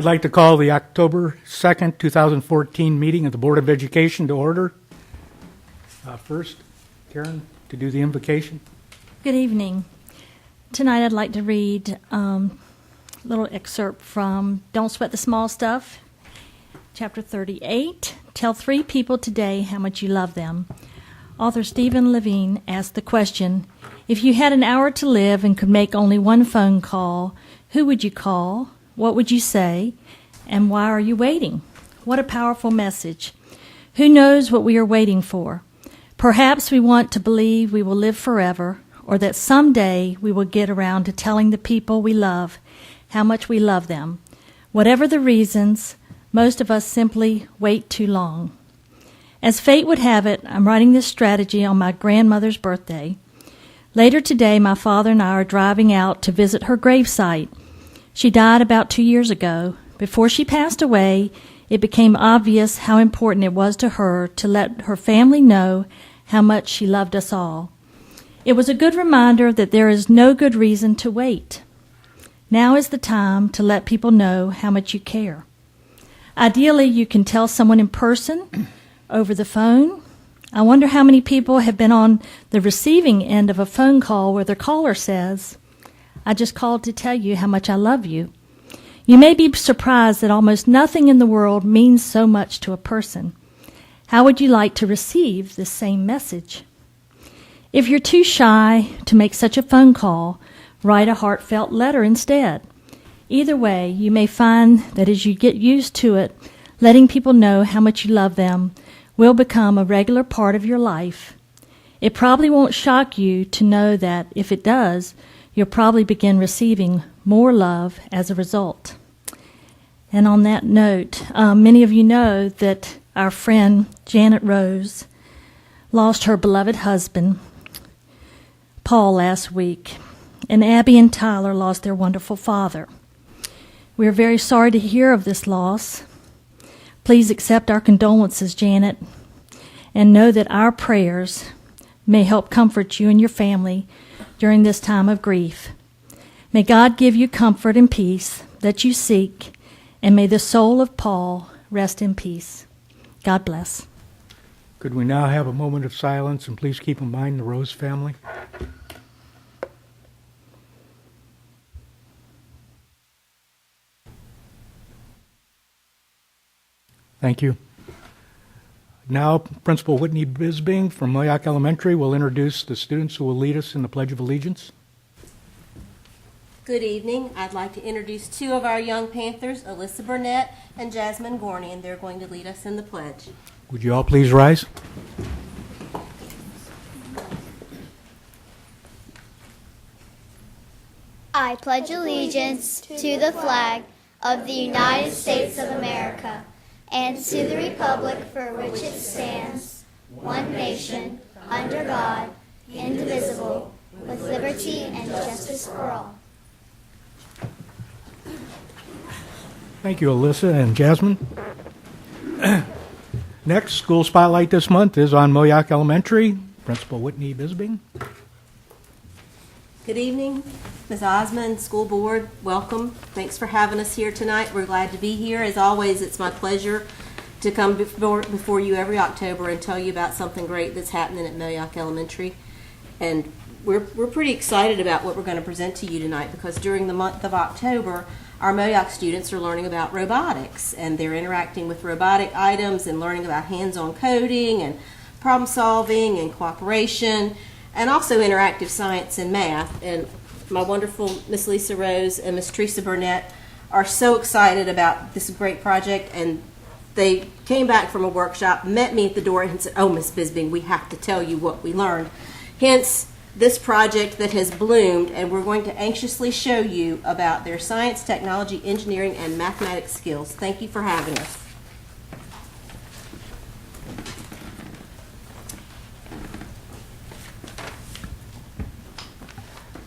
I'd like to call the October 2nd, 2014 meeting of the Board of Education to order. First, Karen, to do the invocation. Good evening. Tonight I'd like to read a little excerpt from Don't Sweat the Small Stuff, Chapter 38. Tell 3 people today how much you love them. Author Stephen Levine asked the question, if you had an hour to live and could make only one phone call, who would you call? What would you say? And why are you waiting? What a powerful message. Who knows what we are waiting for? Perhaps we want to believe we will live forever, or that someday we will get around to telling the people we love how much we love them. Whatever the reasons, most of us simply wait too long. As fate would have it, I'm writing this strategy on my grandmother's birthday. Later today, my father and I are driving out to visit her gravesite. She died about 2 years ago. Before she passed away, it became obvious how important it was to her to let her family know how much she loved us all. It was a good reminder that there is no good reason to wait. Now is the time to let people know how much you care. Ideally, you can tell someone in person, over the phone. I wonder how many people have been on the receiving end of a phone call where the caller says, I just called to tell you how much I love you. You may be surprised that almost nothing in the world means so much to a person. How would you like to receive this same message? If you're too shy to make such a phone call, write a heartfelt letter instead. Either way, you may find that as you get used to it, letting people know how much you love them will become a regular part of your life. It probably won't shock you to know that if it does, you'll probably begin receiving more love as a result. And on that note, many of you know that our friend Janet Rose lost her beloved husband, Paul, last week, and Abby and Tyler lost their wonderful father. We are very sorry to hear of this loss. Please accept our condolences, Janet, and know that our prayers may help comfort you and your family during this time of grief. May God give you comfort and peace that you seek, and may the soul of Paul rest in peace. God bless. Could we now have a moment of silence, and please keep in mind the Rose family? Thank you. Now, Principal Whitney Bisbing from Moyock Elementary will introduce the students who will lead us in the Pledge of Allegiance. Good evening. I'd like to introduce 2 of our young Panthers, Alyssa Burnett and Jasmine Gorney, and they're going to lead us in the pledge. Would you all please rise? I pledge allegiance to the flag of the United States of America and to the republic for which it stands, one nation, under God, indivisible, with liberty and justice for all. Thank you, Alyssa and Jasmine. Next, school spotlight this month is on Moyock Elementary. Principal Whitney Bisbing. Good evening, Ms. Osmond, School Board. Welcome. Thanks for having us here tonight. We're glad to be here. As always, it's my pleasure to come before you every October and tell you about something great that's happening at Moyock Elementary. And we're pretty excited about what we're going to present to you tonight, because during the month of October, our Moyock students are learning about robotics, and they're interacting with robotic items and learning about hands-on coding and problem solving and cooperation, and also interactive science and math. And my wonderful Miss Lisa Rose and Miss Teresa Burnett are so excited about this great project, and they came back from a workshop, met me at the door, and said, oh, Miss Bisbing, we have to tell you what we learned. Hence, this project that has bloomed, and we're going to anxiously show you about their science, technology, engineering, and mathematics skills. Thank you for having us.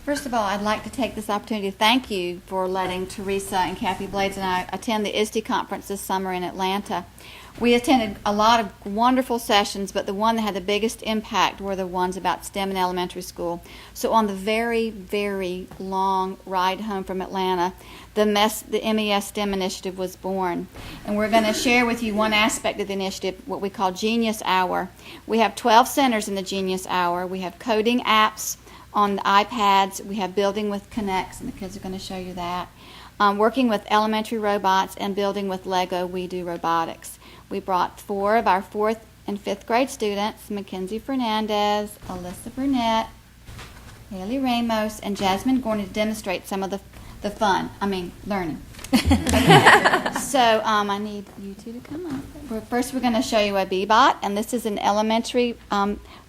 First of all, I'd like to take this opportunity to thank you for letting Teresa and Kathy Blades and I attend the ISTE conference this summer in Atlanta. We attended a lot of wonderful sessions, but the one that had the biggest impact were the ones about STEM in elementary school. So on the very, very long ride home from Atlanta, the MES STEM initiative was born. And we're going to share with you one aspect of the initiative, what we call Genius Hour. We have 12 centers in the Genius Hour. We have coding apps on the iPads. We have building with Connects, and the kids are going to show you that. Working with elementary robots and building with Lego, we do robotics. We brought 4 of our 4th and 5th grade students, Mackenzie Fernandez, Alyssa Burnett, Haley Ramos, and Jasmine Gordon, to demonstrate some of the learning. So I need you two to come up. First, we're going to show you a Bebot, and this is an elementary.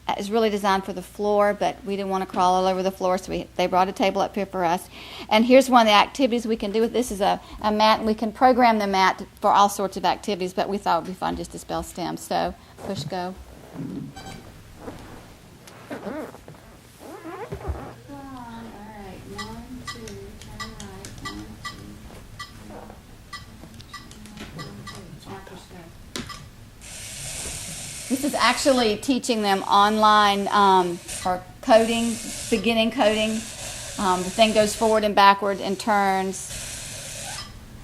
It's really designed for the floor, but we didn't want to crawl all over the floor, so they brought a table up here for us. And here's one of the activities we can do with this is a mat, and we can program the mat for all sorts of activities, but we thought it would be fun just to spell STEM. So push go. This is actually teaching them online for coding, beginning coding. The thing goes forward and backward and turns.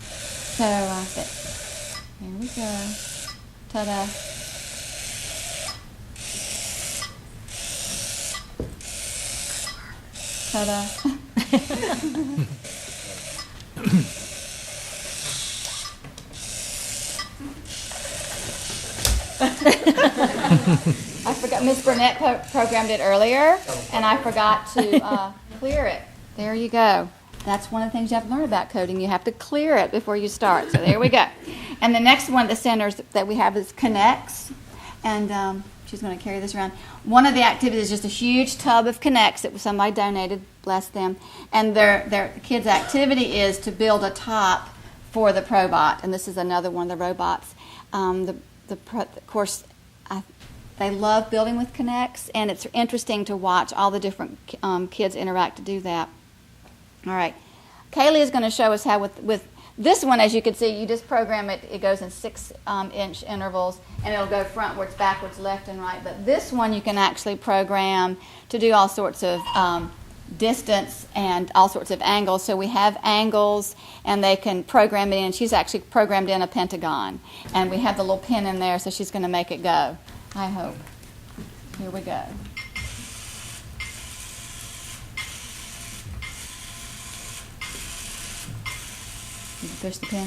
So here we go. Ta-da. Ta-da. I forgot, Miss Burnett programmed it earlier, and I forgot to clear it. There you go. That's one of the things you have to learn about coding. You have to clear it before you start. So there we go. And the next one of the centers that we have is Connects, and she's going to carry this around. One of the activities is just a huge tub of Connects that somebody donated, bless them, and their kids' activity is to build a top for the Probot, and this is another one of the robots. Of course, they love building with Connects, and it's interesting to watch all the different kids interact to do that. All right. Kaylee is going to show us how with this one, as you can see, you just program it. It goes in 6-inch intervals, and it'll go frontwards, backwards, left, and right. But this one you can actually program to do all sorts of distance and all sorts of angles. So we have angles, and they can program it in. She's actually programmed in a pentagon, and we have the little pin in there, so she's going to make it go, I hope. Here we go. Did you push the pin?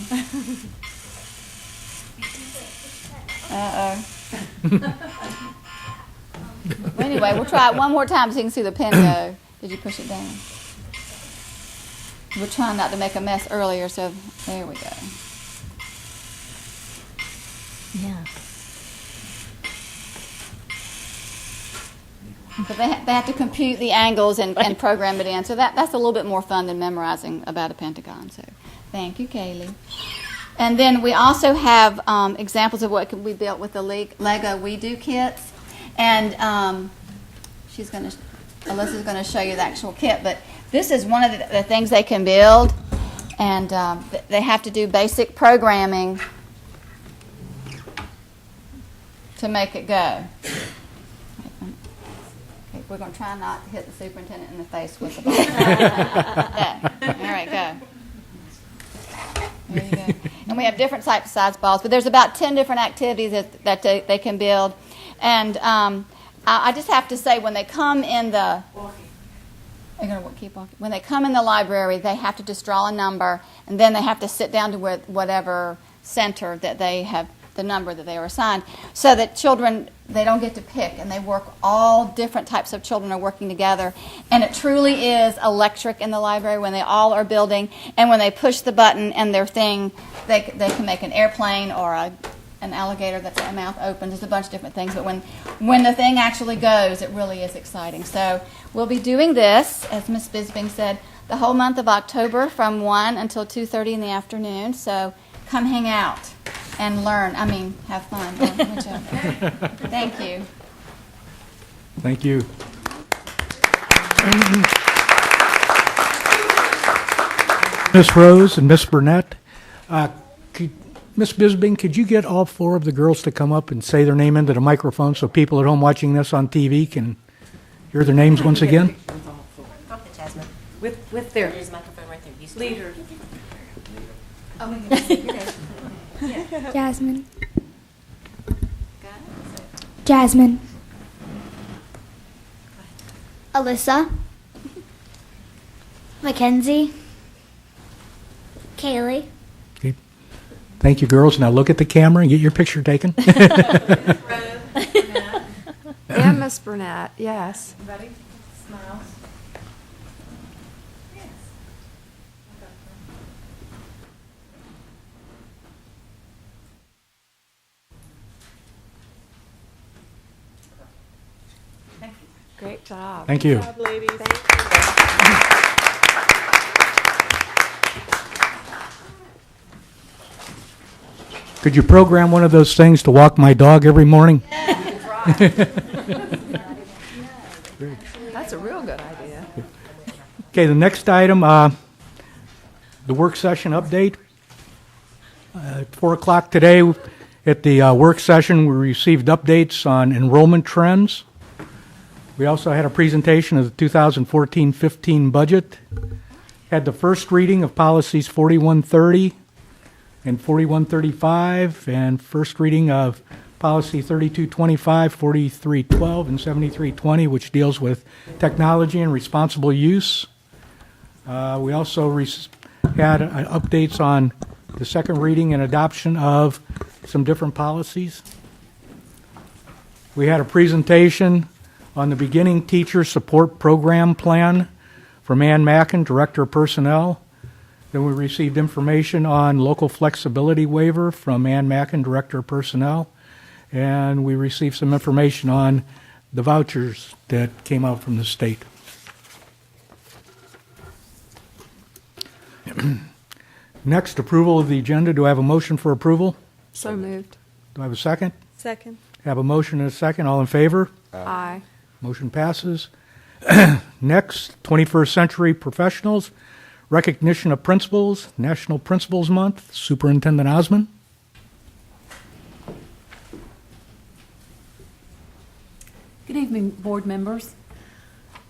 Uh-oh. Well, anyway, we'll try it one more time so you can see the pin go. Did you push it down? We're trying not to make a mess earlier, so there we go. Yeah. But they have to compute the angles and program it in. So that's a little bit more fun than memorizing about a pentagon. So thank you, Kaylee. And then we also have examples of what we built with the Lego We Do kits. And Alyssa's going to show you the actual kit. But this is one of the things they can build. And they have to do basic programming to make it go. We're going to try not to hit the superintendent in the face with the ball. Yeah. All right, go. There you go. And we have different types of size balls, but there's about 10 different activities that they can build. And I just have to say, when they come in the... They're going to keep walking. When they come in the library, they have to just draw a number, and then they have to sit down to whatever center that they have, the number that they were assigned, so that children, they don't get to pick, and they work, all different types of children are working together. And it truly is electric in the library when they all are building, and when they push the button and their thing, they can make an airplane or an alligator that's a mouth open. There's a bunch of different things, but when the thing actually goes, it really is exciting. So we'll be doing this, as Ms. Bisbing said, the whole month of October from 1 until 2:30 in the afternoon. So come hang out and learn. I mean, have fun. Thank you. Thank you. Miss Rose and Miss Burnett, Miss Bisbing, could you get all 4 of the girls to come up and say their name into the microphone so people at home watching this on TV can hear their names once again? Jasmine. With their There's a microphone right there. You start. leader. Jasmine. Jasmine. Alyssa, Mackenzie, Kaylee, Okay. Thank you, girls. Now look at the camera and get your picture taken. And Miss Burnett, yes. Ready? Smiles. Great job. Thank you. Ladies. Could you program one of those things to walk my dog every morning? That's a real good idea. Okay, the next item, the work session update. At 4 o'clock today, at the work session, we received updates on enrollment trends. We also had a presentation of the 2014-15 budget. Had the first reading of policies 4130 and 4135, and first reading of policy 3225, 4312, and 7320, which deals with technology and responsible use. We also had updates on the second reading and adoption of some different policies. We had a presentation on the Beginning Teacher Support Program Plan from Ann Mackin, Director of Personnel. Then we received information on local flexibility waiver from Ann Mackin, Director of Personnel. And we received some information on the vouchers that came out from the state. Next, approval of the agenda. Do I have a motion for approval? So moved. Do I have a second? Second. Have a motion and a second. All in favor? Aye. Motion passes. Next, 21st Century Professionals, recognition of principals, National Principals Month. Superintendent Osmond. Good evening, board members.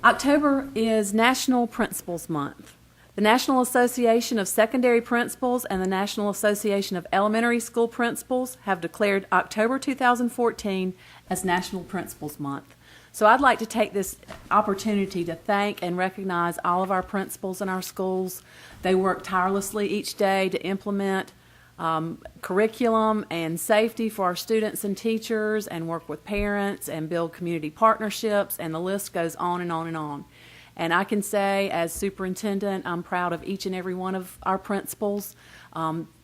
October is National Principals Month. The National Association of Secondary Principals and the National Association of Elementary School Principals have declared October 2014 as National Principals Month. So I'd like to take this opportunity to thank and recognize all of our principals in our schools. They work tirelessly each day to implement curriculum and safety for our students and teachers, and work with parents and build community partnerships, and the list goes on and on and on. And I can say, as superintendent, I'm proud of each and every one of our principals.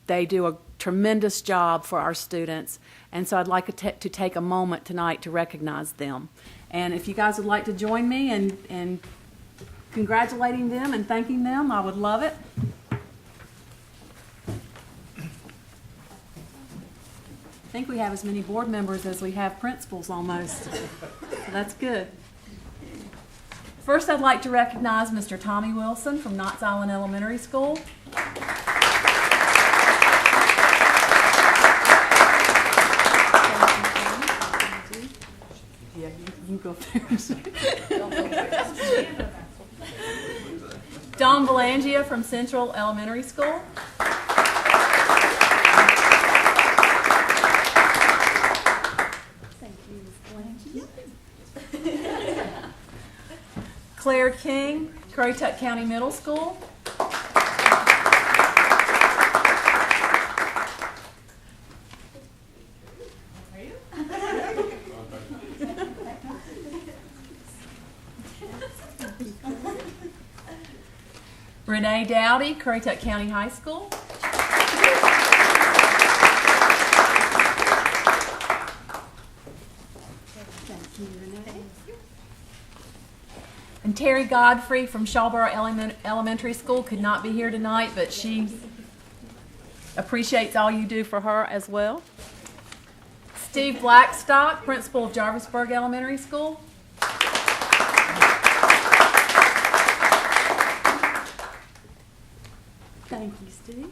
They do a tremendous job for our students, and so I'd like to take a moment tonight to recognize them. And if you guys would like to join me in congratulating them and thanking them, I would love it. I think we have as many board members as we have principals almost, so that's good. First, I'd like to recognize Mr. Tommy Wilson from Knotts Island Elementary School. Yeah, you go first. Don Belangia from Central Elementary School. Claire King, Currituck County Middle School. Renee Dowdy, Currituck County High School. And Terry Godfrey from Shawboro Elementary School could not be here tonight, but she appreciates all you do for her as well. Steve Blackstock, principal of Jarvisburg Elementary School. Thank you, Steve.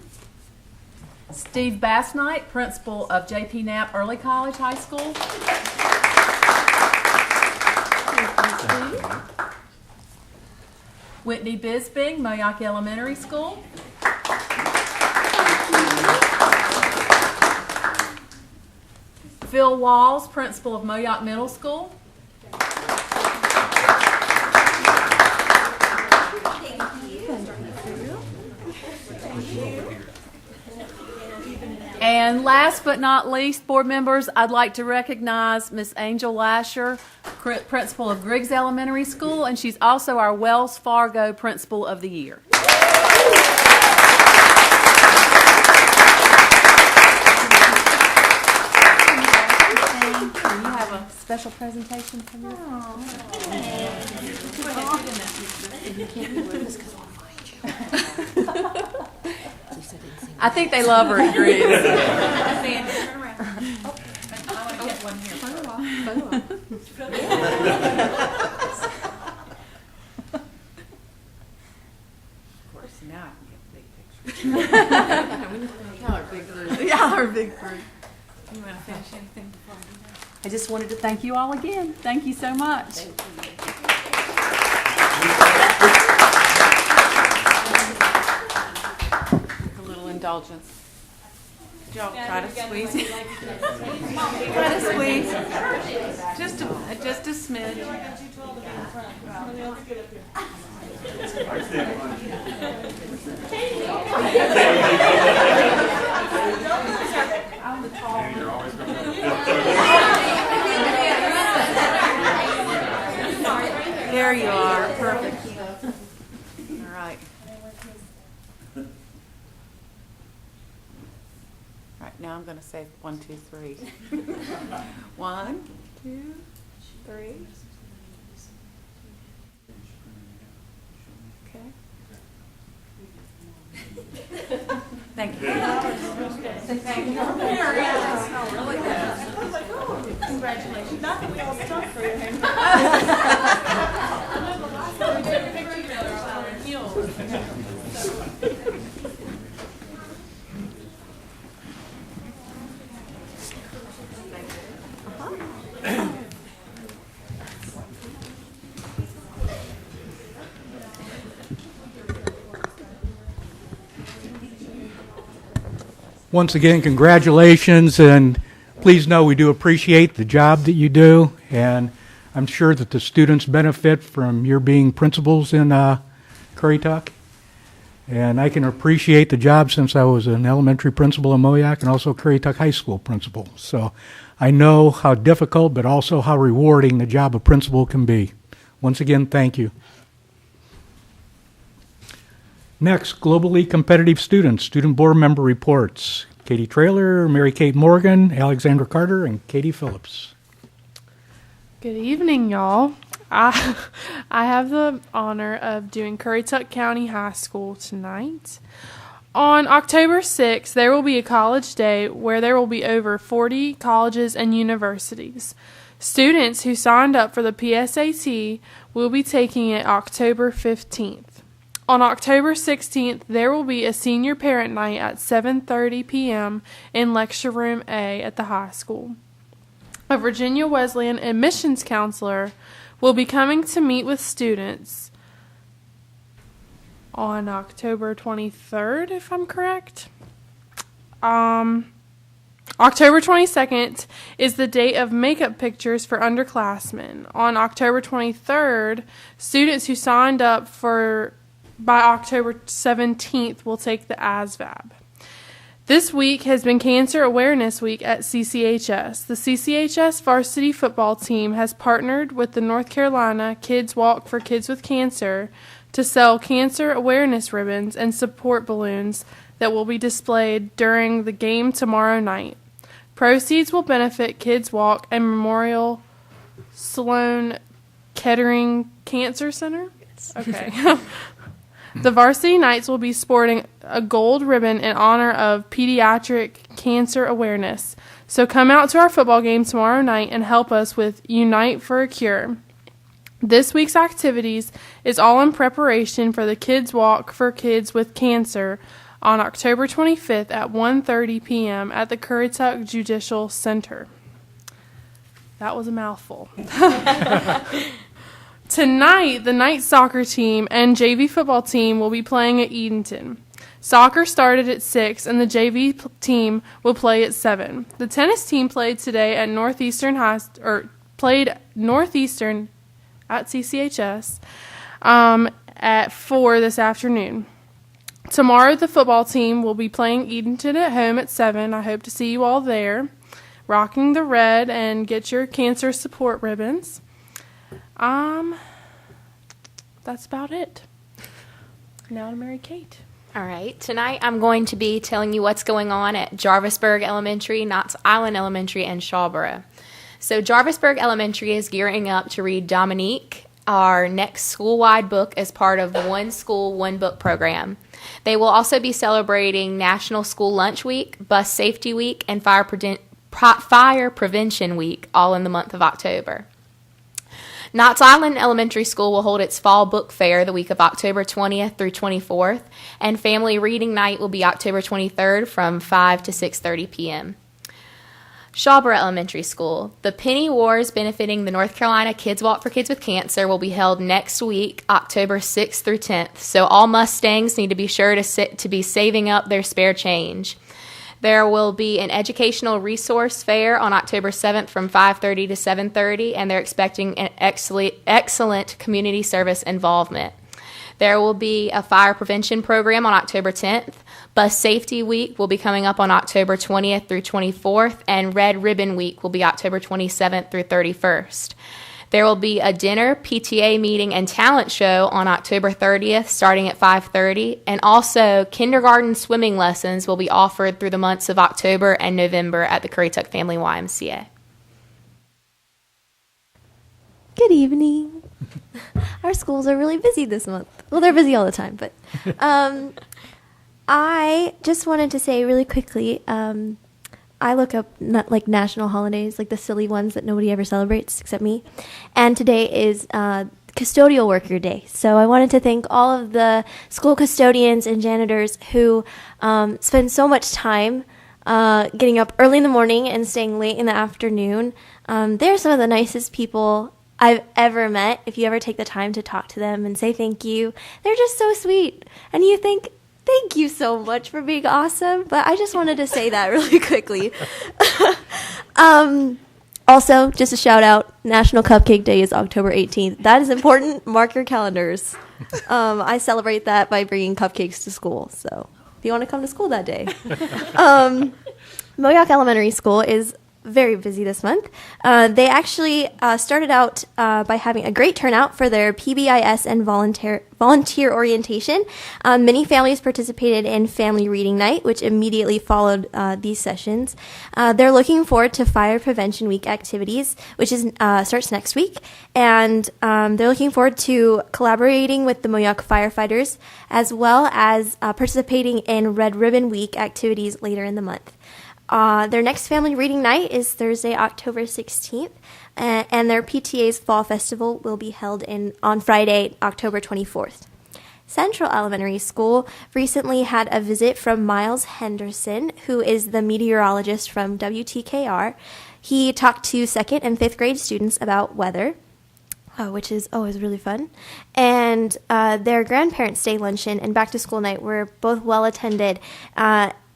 Steve Bassnight, principal of J.P. Knapp Early College High School. Whitney Bisbing, Moyock Elementary School. Phil Walls, principal of Moyock Middle School. And last but not least, board members, I'd like to recognize Miss Angel Lasher, principal of Griggs Elementary School, and she's also our Wells Fargo Principal of the Year. Can you have a special presentation from you? I think they love her at Griggs. Now I can get the big picture. Y'all are big group. Y'all are a big group. You want to finish anything before I do that? I just wanted to thank you all again. Thank you so much. A little indulgence. Did y'all try to squeeze it? Try to squeeze. Just a smidge. There you are. Perfect. All right. All right, now I'm going to say 1, 2, 3. 1, 2, 3. Okay. Thank you. Thank you. Congratulations. Not that we all stuck for your name. We took a picture together on our heels. Once again, congratulations, and please know we do appreciate the job that you do, and I'm sure that the students benefit from your being principals in Currituck. And I can appreciate the job since I was an elementary principal in Moyock and also Currituck High School principal. So I know how difficult but also how rewarding the job of principal can be. Once again, thank you. Next, globally competitive students, student board member reports. Katie Traylor, Mary Kate Morgan, Alexandra Carter, and Katie Phillips. Good evening, y'all. I have the honor of doing Currituck County High School tonight. On October 6th, there will be a college day where there will be over 40 colleges and universities. Students who signed up for the PSAT will be taking it October 15th. On October 16th, there will be a senior parent night at 7:30 p.m. in Lecture Room A at the high school. A Virginia Wesleyan admissions counselor will be coming to meet with students on October 23rd, if I'm correct. October 22nd is the date of makeup pictures for underclassmen. On October 23rd, students who signed up by October 17th will take the ASVAB. This week has been Cancer Awareness Week at CCHS. The CCHS varsity football team has partnered with the North Carolina Kids Walk for Kids with Cancer to sell cancer awareness ribbons and support balloons that will be displayed during the game tomorrow night. Proceeds will benefit Kids Walk and Memorial Sloan Kettering Cancer Center. Okay. The varsity Knights will be sporting a gold ribbon in honor of pediatric cancer awareness. So come out to our football game tomorrow night and help us with Unite for a Cure. This week's activities is all in preparation for the Kids Walk for Kids with Cancer on October 25th at 1:30 p.m. at the Currituck Judicial Center. That was a mouthful. Tonight, the night soccer team and JV football team will be playing at Edenton. Soccer started at 6, and the JV team will play at 7. The tennis team played today at played Northeastern at CCHS at 4 this afternoon. Tomorrow, the football team will be playing Edenton at home at 7. I hope to see you all there, rocking the red, and get your cancer support ribbons. That's about it. Now to Mary Kate. All right. Tonight I'm going to be telling you what's going on at Jarvisburg Elementary, Knott's Island Elementary, and Shawboro. So Jarvisburg Elementary is gearing up to read Dominique, our next school-wide book, as part of One School, One Book program. They will also be celebrating National School Lunch Week, Bus Safety Week, and Fire Prevention Week, all in the month of October. Knott's Island Elementary School will hold its fall book fair the week of October 20th through 24th, and family reading night will be October 23rd from 5 to 6:30 p.m. Shawboro Elementary School. The Penny Wars benefiting the North Carolina Kids Walk for Kids with Cancer will be held next week, October 6th through 10th, so all Mustangs need to be sure to be saving up their spare change. There will be an educational resource fair on October 7th from 5:30 to 7:30, and they're expecting an excellent community service involvement. There will be a fire prevention program on October 10th. Bus Safety Week will be coming up on October 20th through 24th, and Red Ribbon Week will be October 27th through 31st. There will be a dinner, PTA meeting, and talent show on October 30th starting at 5:30, and also kindergarten swimming lessons will be offered through the months of October and November at the Currituck Family YMCA. Good evening. Our schools are really busy this month. Well, they're busy all the time, but I just wanted to say really quickly, I look up national holidays, like the silly ones that nobody ever celebrates except me. And today is Custodial Worker Day. So I wanted to thank all of the school custodians and janitors who spend so much time getting up early in the morning and staying late in the afternoon. They're some of the nicest people I've ever met. If you ever take the time to talk to them and say thank you, they're just so sweet. And you think, thank you so much for being awesome. But I just wanted to say that really quickly. Also, just a shout out, National Cupcake Day is October 18th. That is important. Mark your calendars. I celebrate that by bringing cupcakes to school. So if you want to come to school that day. Moyock Elementary School is very busy this month. They actually started out by having a great turnout for their PBIS and volunteer orientation. Many families participated in Family Reading Night, which immediately followed these sessions. They're looking forward to Fire Prevention Week activities, which is starts next week, and they're looking forward to collaborating with the Moyock firefighters, as well as participating in Red Ribbon Week activities later in the month. Their next family reading night is Thursday, October 16th, and their PTA's Fall Festival will be held on Friday, October 24th. Central Elementary School recently had a visit from Miles Henderson, who is the meteorologist from WTKR. He talked to 2nd and 5th grade students about weather, which is always really fun. And their Grandparents' Day luncheon and back-to-school night were both well-attended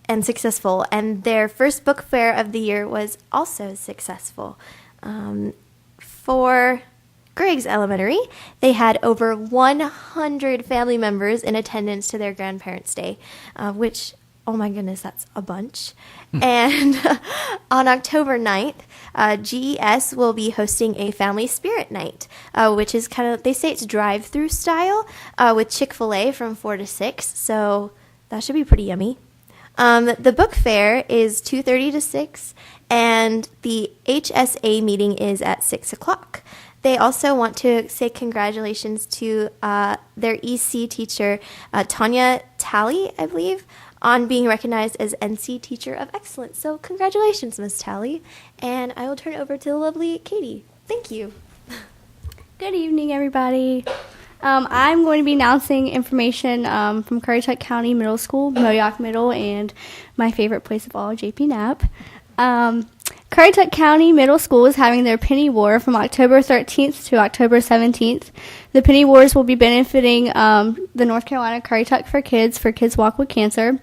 and successful, and their first book fair of the year was also successful. For Griggs Elementary, they had over 100 family members in attendance to their Grandparents' Day, which, oh my goodness, that's a bunch. And on October 9th, GES will be hosting a Family Spirit Night, which is kind of, they say it's drive-through style, with Chick-fil-A from 4 to 6, so that should be pretty yummy. The book fair is 2:30 to 6, and the HSA meeting is at 6 o'clock. They also want to say congratulations to their EC teacher, Tanya Talley, I believe, on being recognized as NC Teacher of Excellence. So congratulations, Miss Talley. And I will turn it over to the lovely Katie. Thank you. Good evening, everybody. I'm going to be announcing information from Currituck County Middle School, Moyock Middle, and my favorite place of all, JP Knapp. Currituck County Middle School is having their Penny War from October 13th to October 17th. The Penny Wars will be benefiting the North Carolina Currituck for Kids Walk with Cancer.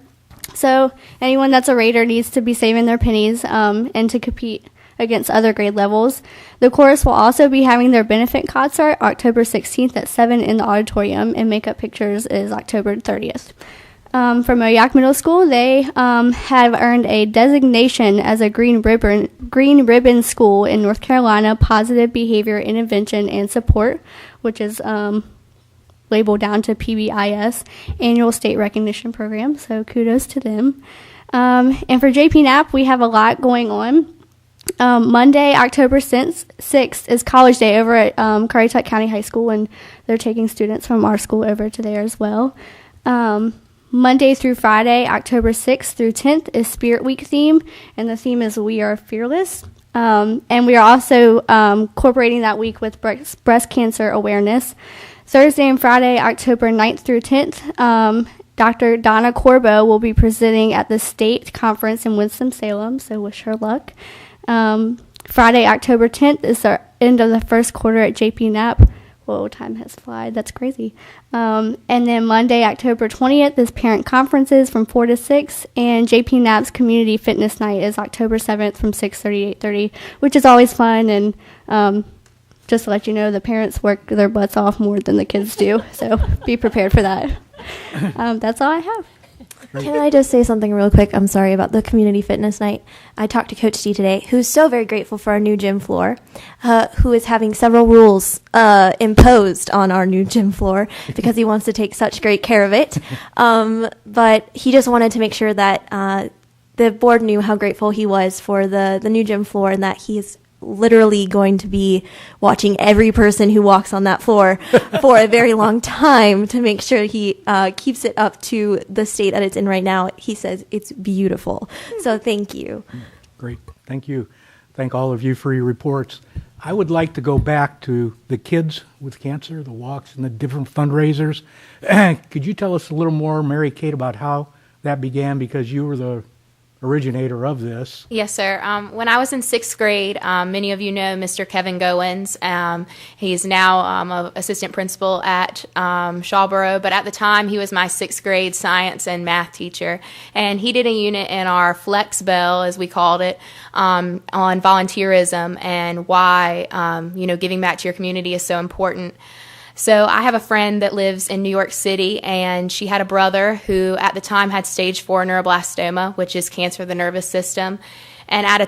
So anyone that's a Raider needs to be saving their pennies and to compete against other grade levels. The chorus will also be having their benefit concert October 16th at 7 in the auditorium, and Makeup Pictures is October 30th. From Moyock Middle School, they have earned a designation as a green ribbon school in North Carolina, Positive Behavior Intervention and Support, which is labeled down to PBIS, Annual State Recognition Program, so kudos to them. And for JP Knapp, we have a lot going on. Monday, October 6th is College Day over at Currituck County High School, and they're taking students from our school over to there as well. Monday through Friday, October 6th through 10th is Spirit Week theme, and the theme is We Are Fearless. And we are also incorporating that week with breast cancer awareness. Thursday and Friday, October 9th through 10th, Dr. Donna Corbo will be presenting at the state conference in Winston-Salem, so wish her luck. Friday, October 10th is the end of the first quarter at JP Knapp. Whoa, time has flied. That's crazy. And then Monday, October 20th is parent conferences from 4 to 6, and JP Knapp's Community Fitness Night is October 7th from 6:30 to 8:30, which is always fun, and just to let you know, the parents work their butts off more than the kids do, so be prepared for that. That's all I have. Can I just say something real quick? I'm sorry about the community fitness night. I talked to Coach D today, who's so very grateful for our new gym floor, who is having several rules imposed on our new gym floor because he wants to take such great care of it. But he just wanted to make sure that the board knew how grateful he was for the new gym floor, and that he's literally going to be watching every person who walks on that floor for a very long time to make sure he keeps it up to the state that it's in right now. He says it's beautiful. So thank you. Great. Thank you. Thank all of you for your reports. I would like to go back to the kids with cancer, the walks, and the different fundraisers. Could you tell us a little more, Mary Kate, about how that began? Because you were the originator of this. Yes, sir. When I was in sixth grade, many of you know Mr. Kevin Goins. He's now an assistant principal at Shawboro, but at the time he was my sixth grade science and math teacher, and he did a unit in our Flex Bell, as we called it, on volunteerism and why giving back to your community is so important. So I have a friend that lives in New York City, and she had a brother who at the time had stage 4 neuroblastoma, which is cancer of the nervous system, and at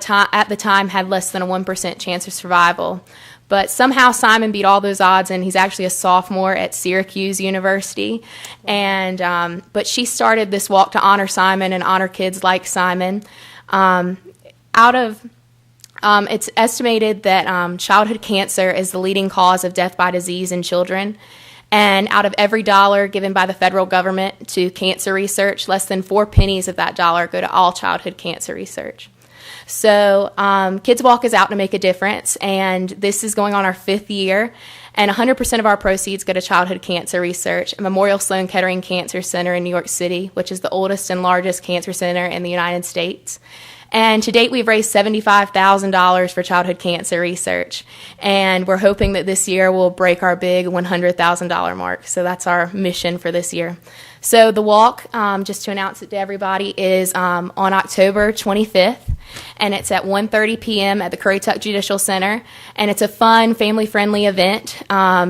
the time had less than a 1% chance of survival. But somehow Simon beat all those odds, and he's actually a sophomore at Syracuse University. And but she started this walk to honor Simon and honor kids like Simon. It's estimated that childhood cancer is the leading cause of death by disease in children. And out of every dollar given by the federal government to cancer research, less than 4 pennies of that dollar go to all childhood cancer research. So Kids Walk is out to make a difference, and this is going on our 5th year. And 100% of our proceeds go to childhood cancer research at Memorial Sloan Kettering Cancer Center in New York City, which is the oldest and largest cancer center in the United States. And to date, we've raised $75,000 for childhood cancer research. And we're hoping that this year we'll break our big $100,000 mark. So that's our mission for this year. So the walk, just to announce it to everybody, is on October 25th. And it's at 1:30 p.m. at the Currituck Judicial Center. And it's a fun, family-friendly event.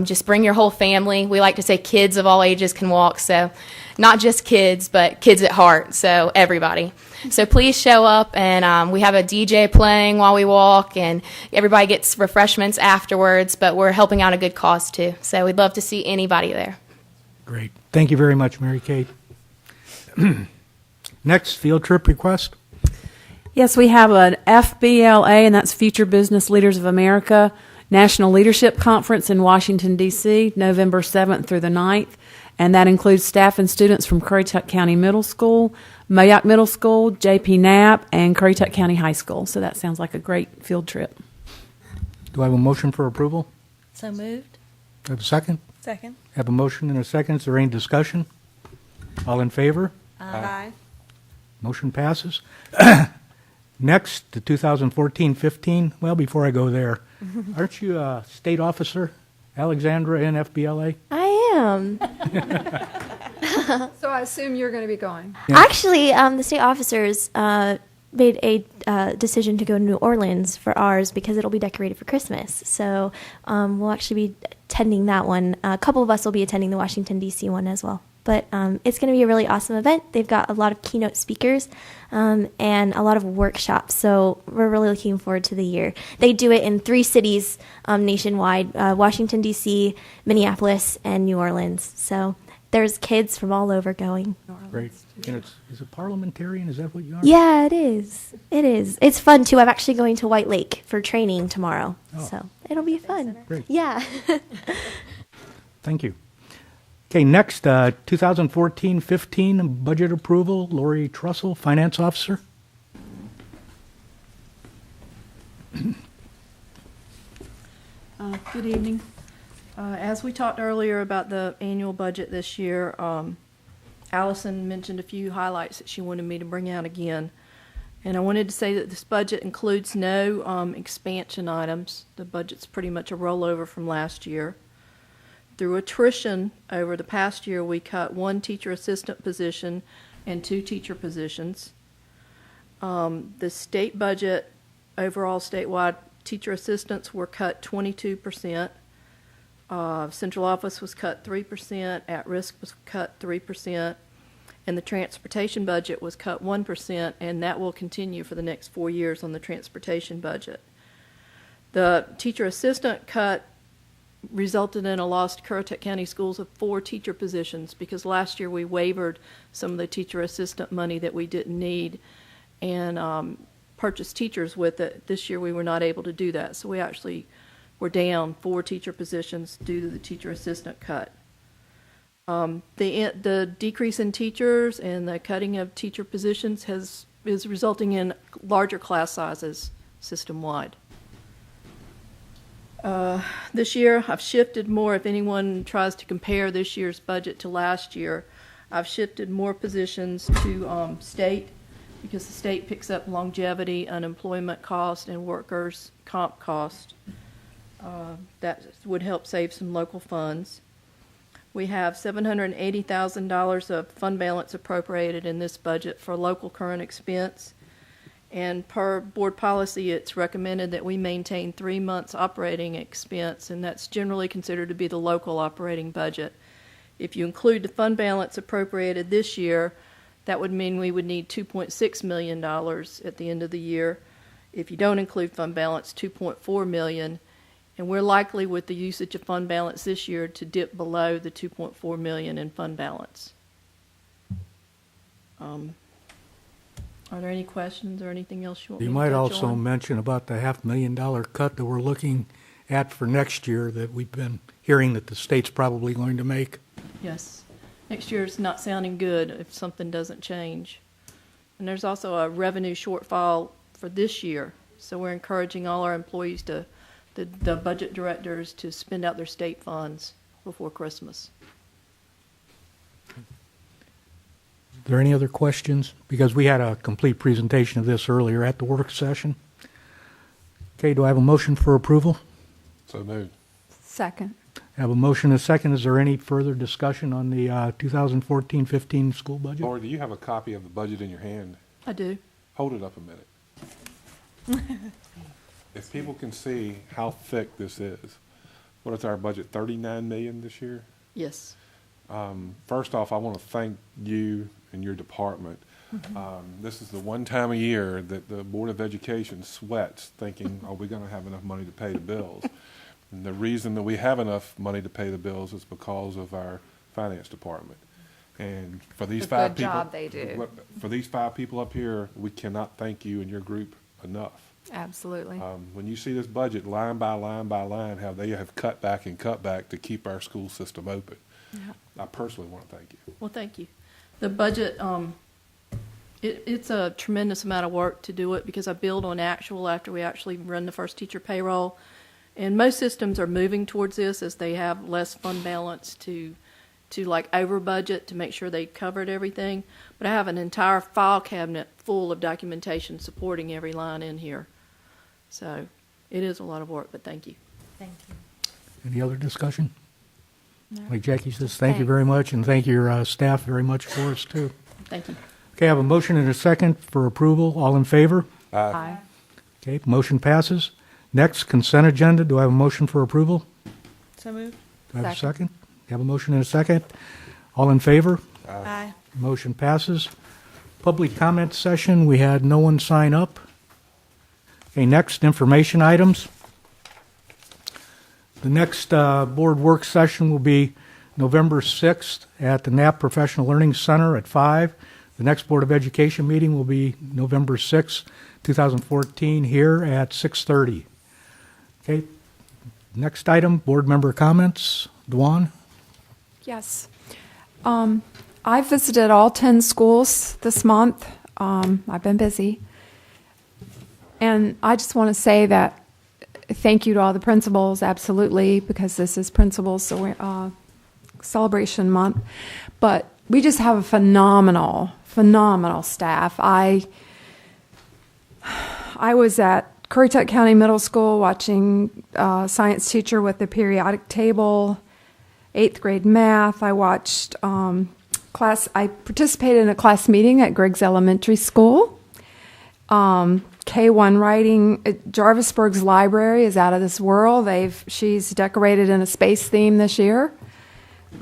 Just bring your whole family. We like to say kids of all ages can walk. So not just kids, but kids at heart. So everybody. So please show up, and we have a DJ playing while we walk, and everybody gets refreshments afterwards, but we're helping out a good cause too. So we'd love to see anybody there. Great. Thank you very much, Mary Kate. Next, field trip request. Yes, we have an FBLA, and that's Future Business Leaders of America, National Leadership Conference in Washington, D.C., November 7th through the 9th. And that includes staff and students from Currituck County Middle School, Moyock Middle School, JP Knapp, and Currituck County High School. So that sounds like a great field trip. Do I have a motion for approval? So moved. Have a second? Second. Have a motion and a second. Is there any discussion? All in favor? Aye. Motion passes. Next, the 2014-15. Well, before I go there, aren't you a state officer, Alexandra, in FBLA? I am. So I assume you're going to be going. Yeah. Actually, the state officers made a decision to go to New Orleans for ours because it'll be decorated for Christmas. So we'll actually be attending that one. A couple of us will be attending the Washington, D.C. one as well. But it's going to be a really awesome event. They've got a lot of keynote speakers and a lot of workshops. So we're really looking forward to the year. They do it in 3 cities nationwide, Washington, D.C., Minneapolis, and New Orleans. So there's kids from all over going. Great. And is it parliamentarian? Is that what you are? Yeah, it is. It is. It's fun, too. I'm actually going to White Lake for training tomorrow. Oh. So it'll be fun. Great. Yeah. Thank you. Okay, next, 2014-15 budget approval. Lori Trussell, Finance Officer. Good evening. As we talked earlier about the annual budget this year, Allison mentioned a few highlights that she wanted me to bring out again. And I wanted to say that this budget includes no expansion items. The budget's pretty much a rollover from last year. Through attrition over the past year, we cut 1 teacher assistant position and 2 teacher positions. The state budget, overall statewide, teacher assistants were cut 22%. Central office was cut 3%. At-risk was cut 3%. And the transportation budget was cut 1%, and that will continue for the next 4 years on the transportation budget. The teacher assistant cut resulted in a loss to Currituck County Schools of 4 teacher positions because last year we waived some of the teacher assistant money that we didn't need and purchased teachers with it. This year we were not able to do that, so we actually were down 4 teacher positions due to the teacher assistant cut. The decrease in teachers and the cutting of teacher positions is resulting in larger class sizes system-wide. This year, I've shifted more. If anyone tries to compare this year's budget to last year, I've shifted more positions to state because the state picks up longevity, unemployment cost, and workers' comp cost. That would help save some local funds. We have $780,000 of fund balance appropriated in this budget for local current expense. And per board policy, it's recommended that we maintain 3 months operating expense, and that's generally considered to be the local operating budget. If you include the fund balance appropriated this year, that would mean we would need $2.6 million at the end of the year. If you don't include fund balance, $2.4 million. And we're likely, with the usage of fund balance this year, to dip below the $2.4 million in fund balance. Are there any questions or anything else you want me You to might touch also on? mention about the $500,000 cut that we're looking at for next year that we've been hearing that the state's probably going to make. Yes. Next year's not sounding good if something doesn't change. And there's also a revenue shortfall for this year. So we're encouraging all our employees to, the budget directors, to spend out their state funds before Christmas. Are there any other questions? Because we had a complete presentation of this earlier at the work session. Okay, do I have a motion for approval? So moved. Second. I have a motion and a second. Is there any further discussion on the 2014-15 school budget? Laura, do you have a copy of the budget in your hand? I do. Hold it up a minute. If people can see how thick this is, what is our budget, $39 million this year? Yes. First off, I want to thank you and your department. This is the one time a year that the Board of Education sweats thinking, are we going to have enough money to pay the bills? And the reason that we have enough money to pay the bills is because of our finance department. And for these The 5 good people, job they do. For these 5 people up here, we cannot thank you and your group enough. Absolutely. When you see this budget line by line by line, how they have cut back and cut back to keep our school system open, I personally want to thank you. Well, thank you. The budget, it's a tremendous amount of work to do it because I build on actual after we actually run the first teacher payroll. And most systems are moving towards this as they have less fund balance to like over budget to make sure they covered everything. But I have an entire file cabinet full of documentation supporting every line in here. So it is a lot of work, but thank you. Thank you. Any other discussion? Like Jackie says, thank you very much, and thank your staff very much for us, too. Thank you. Okay, I have a motion and a second for approval. All in favor? Aye. Okay, motion passes. Next, consent agenda. Do I have a motion for approval? So moved. Do I have a second? You have a motion and a second. All in favor? Aye. Motion passes. Public comment session, we had no one sign up. Okay, next, information items. The next board work session will be November 6th at the Knapp Professional Learning Center at 5. The next Board of Education meeting will be November 6th, 2014, here at 6:30. Okay, next item, board member comments. Dwan? Yes. I visited all 10 schools this month. I've been busy. And I just want to say that thank you to all the principals, absolutely, because this is principals celebration month. But we just have a phenomenal staff. I was at Currituck County Middle School watching science teacher with the periodic table, 8th grade math. I watched I participated in a class meeting at Griggs Elementary School. K1 writing. Jarvisburg's library is out of this world. She's decorated in a space theme this year.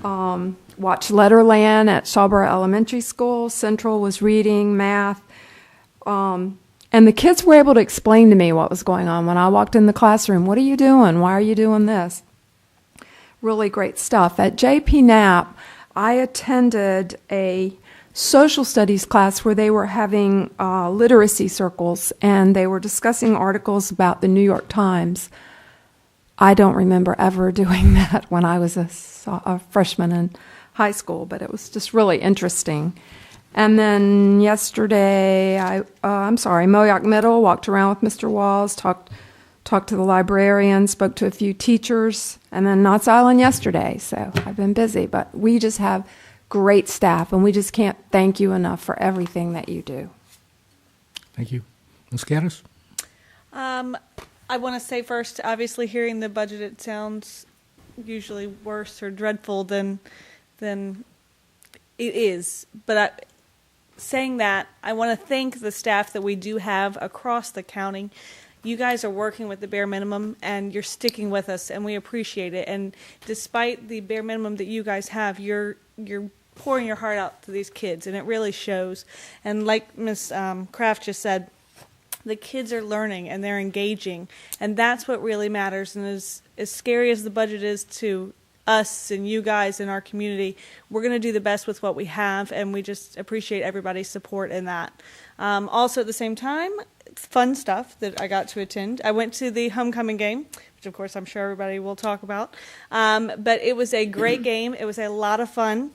Watched Letterland at Shawborough Elementary School. Central was reading, math. And the kids were able to explain to me what was going on when I walked in the classroom. What are you doing? Why are you doing this? Really great stuff. At JP Knapp, I attended a social studies class where they were having literacy circles, and they were discussing articles about the New York Times. I don't remember ever doing that when I was a freshman in high school, but it was just really interesting. And then yesterday, Moyock Middle, walked around with Mr. Walls, talked to the librarian, spoke to a few teachers, and then Knott's Island yesterday. So I've been busy, but we just have great staff, and we just can't thank you enough for everything that you do. Thank you. Ms. Gaddis? I want to say first, obviously, hearing the budget, it sounds usually worse or dreadful than it is. But saying that, I want to thank the staff that we do have across the county. You guys are working with the bare minimum, and you're sticking with us, and we appreciate it. And despite the bare minimum that you guys have, you're pouring your heart out to these kids, and it really shows. And like Ms. Kraft just said, the kids are learning and they're engaging, and that's what really matters. And as scary as the budget is to us and you guys in our community, we're going to do the best with what we have, and we just appreciate everybody's support in that. Also, at the same time, fun stuff that I got to attend. I went to the homecoming game, which of course I'm sure everybody will talk about, but it was a great game. It was a lot of fun.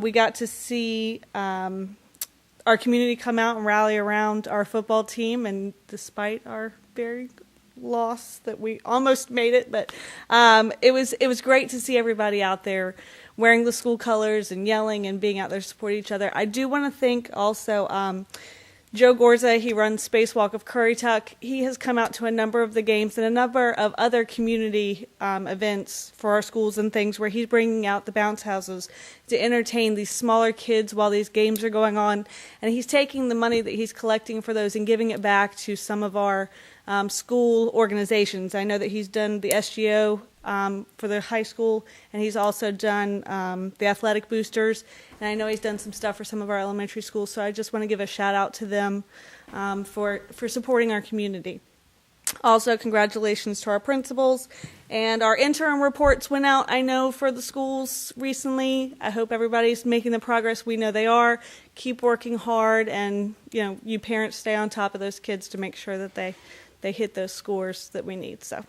We got to see our community come out and rally around our football team, and despite our very loss that we almost made it, but it was great to see everybody out there wearing the school colors and yelling and being out there to support each other. I do want to thank also Joe Gorza. He runs Spacewalk of Currituck. He has come out to a number of the games and a number of other community events for our schools and things where he's bringing out the bounce houses to entertain these smaller kids while these games are going on. And he's taking the money that he's collecting for those and giving it back to some of our school organizations. I know that he's done the SGO for the high school, and he's also done the athletic boosters, and I know he's done some stuff for some of our elementary schools, so I just want to give a shout out to them for supporting our community. Also, congratulations to our principals, and our interim reports went out, I know, for the schools recently. I hope everybody's making the progress we know they are. Keep working hard, and you parents stay on top of those kids to make sure that they hit those scores that we need. So,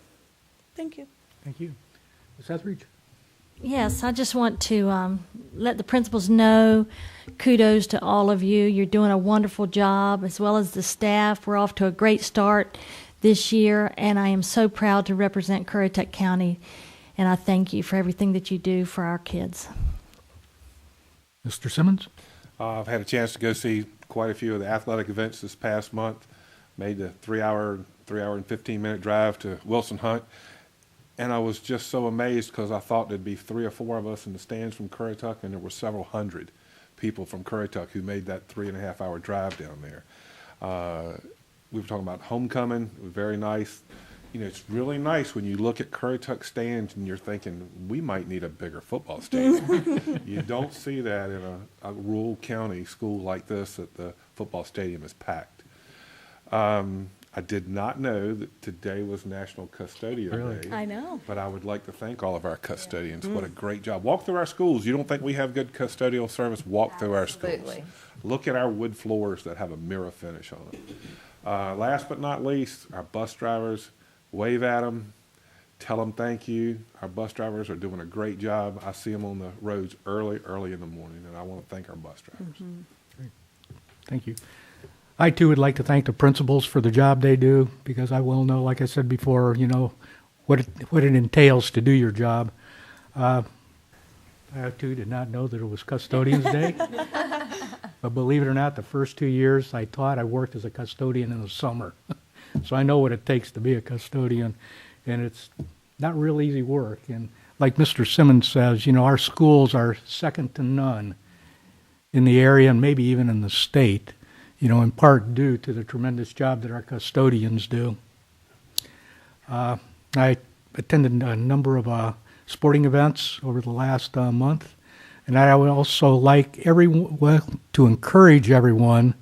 thank you. Thank you. Ms. Etheridge? Yes, I just want to let the principals know, kudos to all of you. You're doing a wonderful job, as well as the staff. We're off to a great start this year, and I am so proud to represent Currituck County, and I thank you for everything that you do for our kids. Mr. Simmons? I've had a chance to go see quite a few of the athletic events this past month. Made the 3 hour and 15-minute drive to Wilson Hunt. And I was just so amazed because I thought there'd be 3 or 4 of us in the stands from Currituck, and there were several hundred people from Currituck who made that 3.5-hour drive down there. We were talking about homecoming. It was very nice. You know, it's really nice when you look at Currituck stands and you're thinking, we might need a bigger football stadium. You don't see that in a rural county school like this, that the football stadium is packed. I did not know that today was National Custodian Day. I know. But I would like to thank all of our custodians. What a great job. Walk through our schools. You don't think we have good custodial service? Walk through our schools. Look at our wood floors that have a mirror finish on them. Last but not least, our bus drivers. Wave at them, tell them thank you. Our bus drivers are doing a great job. I see them on the roads early in the morning, and I want to thank our bus drivers. Great. Thank you. I, too, would like to thank the principals for the job they do, because I well know, like I said before, you know, what it entails to do your job. I, too, did not know that it was Custodians Day. But believe it or not, the first 2 years I taught, I worked as a custodian in the summer. So I know what it takes to be a custodian, and it's not real easy work. And like Mr. Simmons says, you know, our schools are second to none in the area and maybe even in the state, you know, in part due to the tremendous job that our custodians do. I attended a number of sporting events over the last month, and I would also like everyone to encourage everyone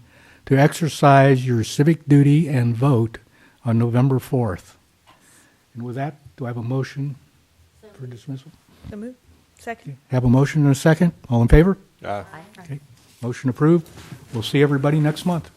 to exercise your civic duty and vote on November 4th. And with that, do I have a motion for dismissal? So move. Second. Have a motion and a second. All in favor? Aye. Okay. Motion approved. We'll see everybody next month.